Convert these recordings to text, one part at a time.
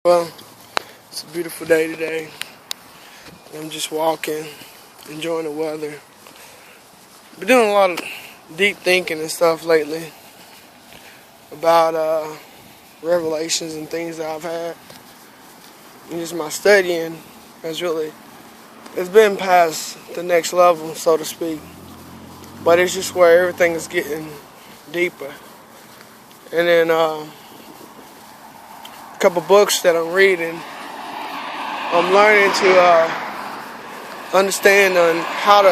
Well, it's a beautiful day today. I'm just walking, enjoying the weather. Been doing a lot of deep thinking and stuff lately about revelations and things that I've had. And just my studying it's been past the next level, so to speak. But it's just where everything is getting deeper. And then a couple books that I'm reading, I'm learning to understand on how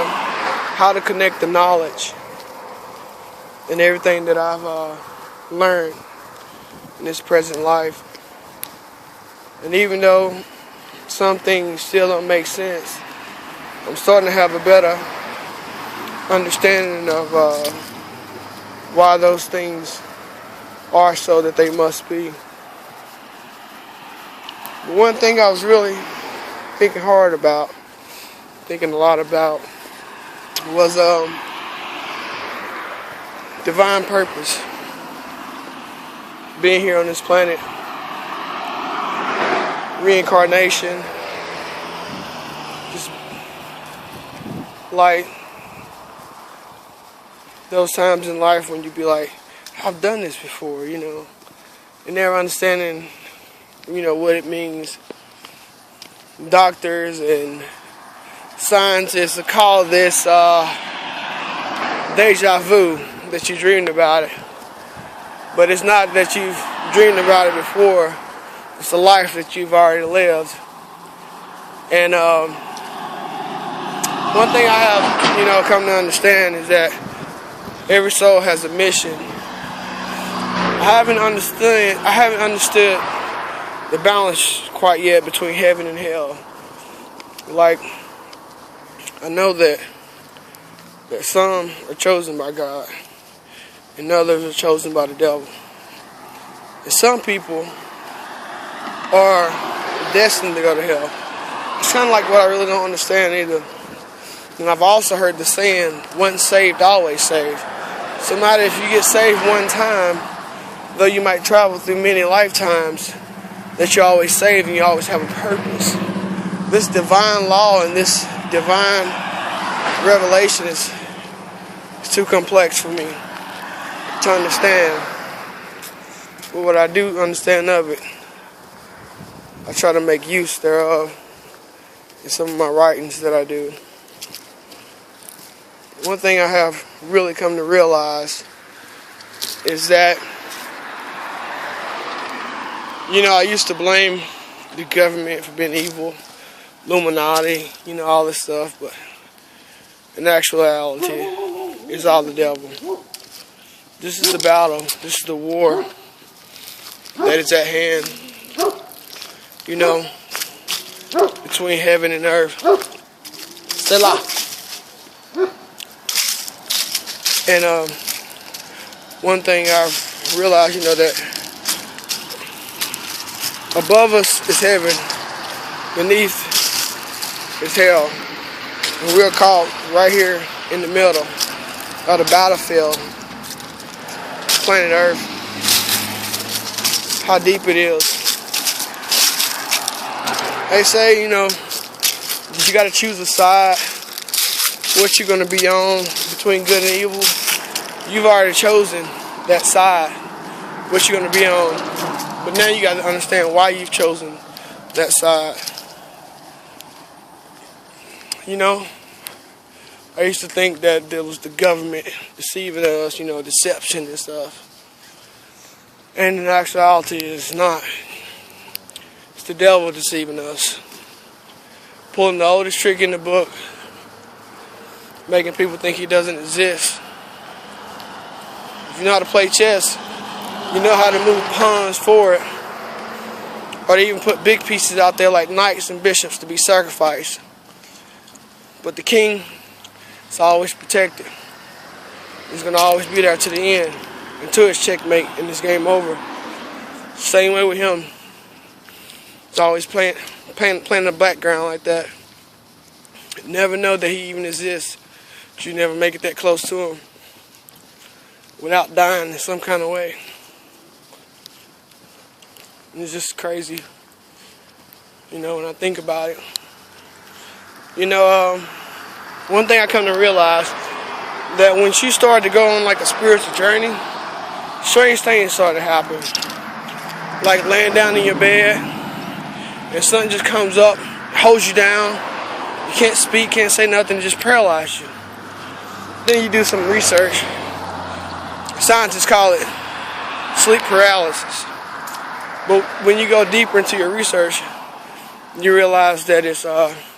to connect the knowledge and everything that I've learned in this present life. And even though some things still don't make sense, I'm starting to have a better understanding of why those things are so that they must be. But one thing I was really thinking a lot about, was divine purpose. Being here on this planet, reincarnation, just like those times in life when you be like, I've done this before, and never understanding, what it means. Doctors and scientists call this deja vu, that you dreamed about it. But it's not that you've dreamed about it before. It's a life that you've already lived. And one thing I have, come to understand is that every soul has a mission. I haven't understood the balance quite yet between heaven and hell. Like, I know that some are chosen by God and others are chosen by the devil. And some people are destined to go to hell. It's kind of like what I really don't understand either. And I've also heard the saying, once saved, always saved. So no matter if you get saved one time, though you might travel through many lifetimes, that you're always saved and you always have a purpose. This divine law and this divine revelation is too complex for me to understand. But what I do understand of it, I try to make use thereof in some of my writings that I do. One thing I have really come to realize is that, I used to blame the government for being evil, Illuminati, all this stuff, but in actuality, it's all the devil. This is the battle, this is the war that is at hand, between heaven and earth. Stella. And one thing I've realized, that above us is heaven, beneath is hell. And we're caught right here in the middle of the battlefield, planet Earth. How deep it is. They say, that you gotta choose a side, what you're gonna be on between good and evil. You've already chosen that side, what you're gonna be on. But now you gotta understand why you've chosen that side. I used to think that there was the government deceiving us, deception and stuff. And in actuality, it's not. It's the devil deceiving us. Pulling the oldest trick in the book, making people think he doesn't exist. If you know how to play chess, you know how to move pawns forward. Or they even put big pieces out there like knights and bishops to be sacrificed. But the king is always protected. He's going to always be there to the end, until it's checkmate and this game over. Same way with him. He's always playing in the background like that. You never know that he even exists, but you never make it that close to him without dying in some kind of way. And it's just crazy You know, when I think about it. You know, one thing I come to realize, that when she started to go on like a spiritual journey, strange things started to happen. Like laying down in your bed, and something just comes up, holds you down. You can't speak, can't say nothing, just paralyzes you. Then you do some research. Scientists call it sleep paralysis. But when you go deeper into your research, you realize that it's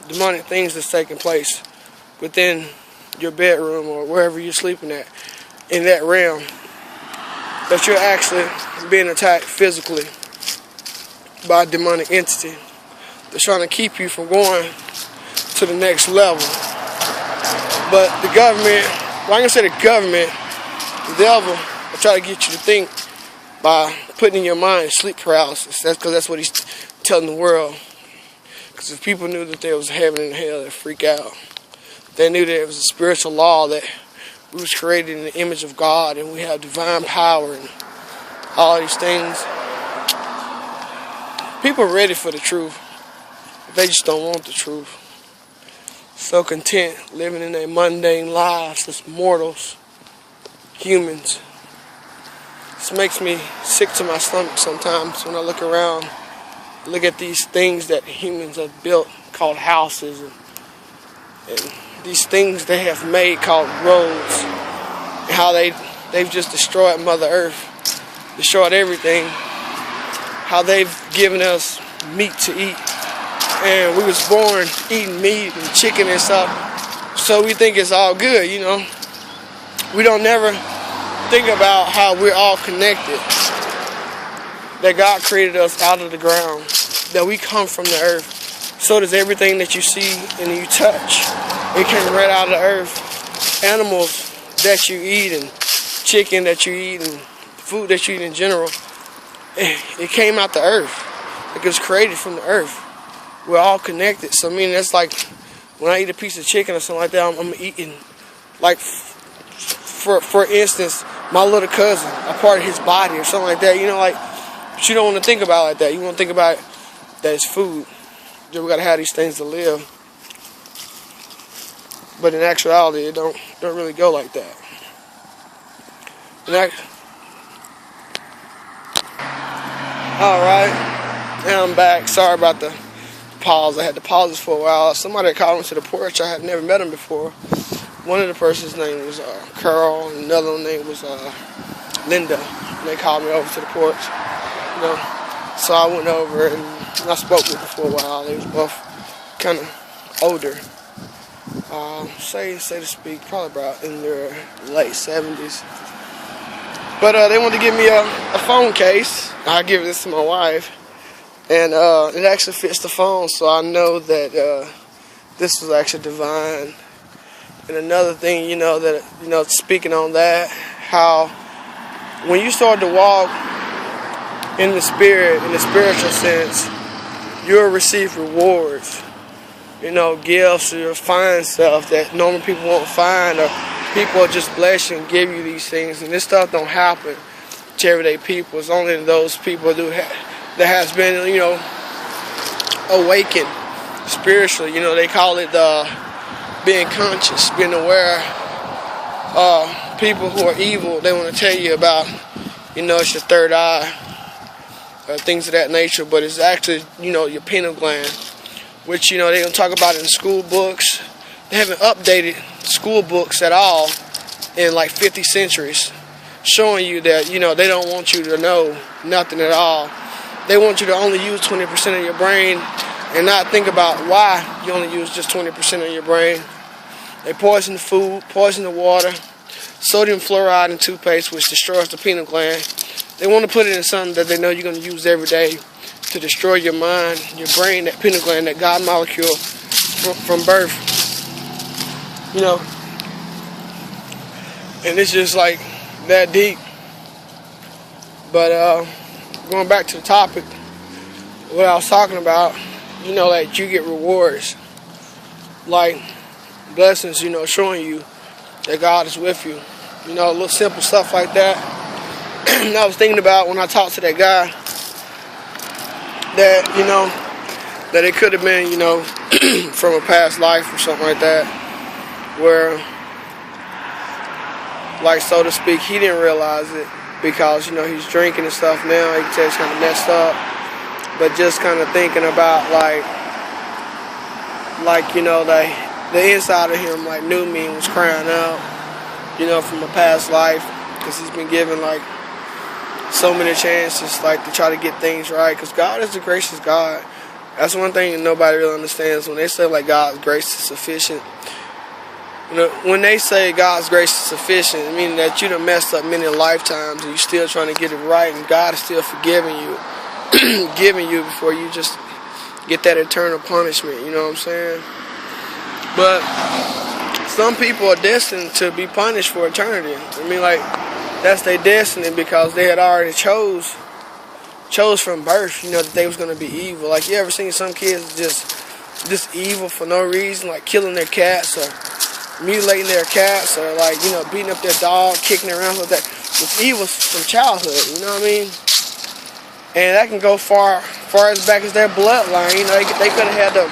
demonic things that's taking place within your bedroom or wherever you're sleeping at, in that realm, that you're actually being attacked physically by a demonic entity that's trying to keep you from going to the next level. But the government, well, I'm gonna say the government, the devil, will try to get you to think by putting in your mind sleep paralysis. That's because that's what he's telling the world. Because if people knew that there was heaven and hell, they'd freak out. They knew that it was a spiritual law, that we was created in the image of God and we have divine power and all these things. People are ready for the truth. They just don't want the truth. So content living in their mundane lives as mortals, humans. This makes me sick to my stomach sometimes when I look around, look at these things that humans have built called houses and these things they have made called roads, and how they've just destroyed Mother Earth, destroyed everything, how they've given us meat to eat, and we was born eating meat and chicken and stuff, so we think it's all good, you know. We don't never think about how we're all connected, that God created us out of the ground, that we come from the earth. So does everything that you see and you touch. It came right out of the earth. Animals that you eat and chicken that you eat and food that you eat in general, it came out the earth. It was created from the earth. We're all connected. So I mean, that's like when I eat a piece of chicken or something like that, I'm eating, like, for instance, my little cousin, a part of his body or something like that. You know, like, but you don't want to think about it like that. You want to think about it that it's food. We gotta have these things to live. But in actuality, it don't really go like that. Alright, now I'm back. Sorry about the pause. I had to pause this for a while. Somebody called me to the porch. I had never met him before. One of the person's name was Carl, and another one name was Linda. And they called me over to the porch. You know, so I went over and I spoke with them for a while. They was both kind of older. Say to speak, probably about in their late 70s. But they wanted to give me a phone case. I give this to my wife, and it actually fits the phone, so I know that this was actually divine. And another thing, speaking on that, how when you start to walk in the spirit, in the spiritual sense, you'll receive rewards. Gifts or find stuff that normal people won't find, or people will just bless you and give you these things. And this stuff don't happen to everyday people. It's only those people that has been, awakened spiritually. They call it being conscious, being aware. People who are evil, they want to tell you about, it's your third eye, things of that nature. But it's actually, your pineal gland, which, they don't talk about it in school books. They haven't updated school books at all in like 50 centuries, showing you that, they don't want you to know nothing at all. They want you to only use 20% of your brain and not think about why you only use just 20% of your brain. They poison the food, poison the water, sodium fluoride in toothpaste, which destroys the pineal gland. They want to put it in something that they know you're going to use every day to destroy your mind, your brain, that pineal gland, that God molecule from birth. And it's just like that deep. But going back to the topic, what I was talking about, that you get rewards, like blessings, showing you that God is with you. Little simple stuff like that. And I was thinking about when I talked to that guy, that, that it could have been, you know, from a past life or something like that, where, like, so to speak, he didn't realize it because, you know, he's drinking and stuff now. He can tell he's kind of messed up, but just kind of thinking about, like, you know, the inside of him, like, knew me and was crying out, you know, from a past life, because he's been given, like, so many chances, like, to try to get things right, because God is a gracious God. That's one thing that nobody really understands. When they say, like, God's grace is sufficient, you know, when they say God's grace is sufficient, it means that you done messed up many lifetimes and you're still trying to get it right, and God is still forgiving you, giving you before you just get that eternal punishment, you know what I'm saying? But some people are destined to be punished for eternity. I mean, like, that's their destiny, because they had already chose from birth, you know, that they was going to be evil. Like, you ever seen some kids just evil for no reason, like killing their cats or mutilating their cats, or, like, you know, beating up their dog, kicking it around with that? It's evil from childhood, you know what I mean? And that can go far as back as their bloodline. You know, they could have had the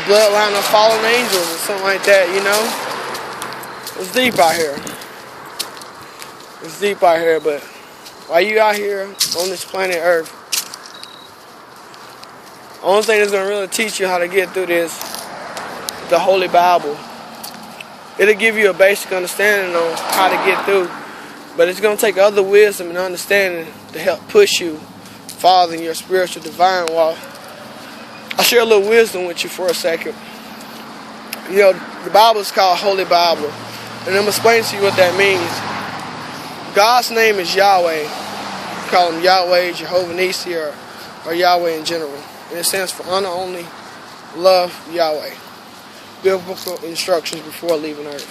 bloodline of fallen angels or something like that, you know? It's deep out here. It's deep out here, but while you out here on this planet Earth, the only thing that's going to really teach you how to get through this, the Holy Bible. It'll give you a basic understanding on how to get through, but it's going to take other wisdom and understanding to help push you farther in your spiritual divine walk. I'll share a little wisdom with you for a second. You know, the Bible is called Holy Bible, and I'm going to explain to you what that means. God's name is Yahweh. We call him Yahweh, Jehovah Nissi, or Yahweh in general. And it stands for honor only, love Yahweh. Biblical instructions before leaving earth.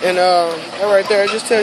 And that right there just tells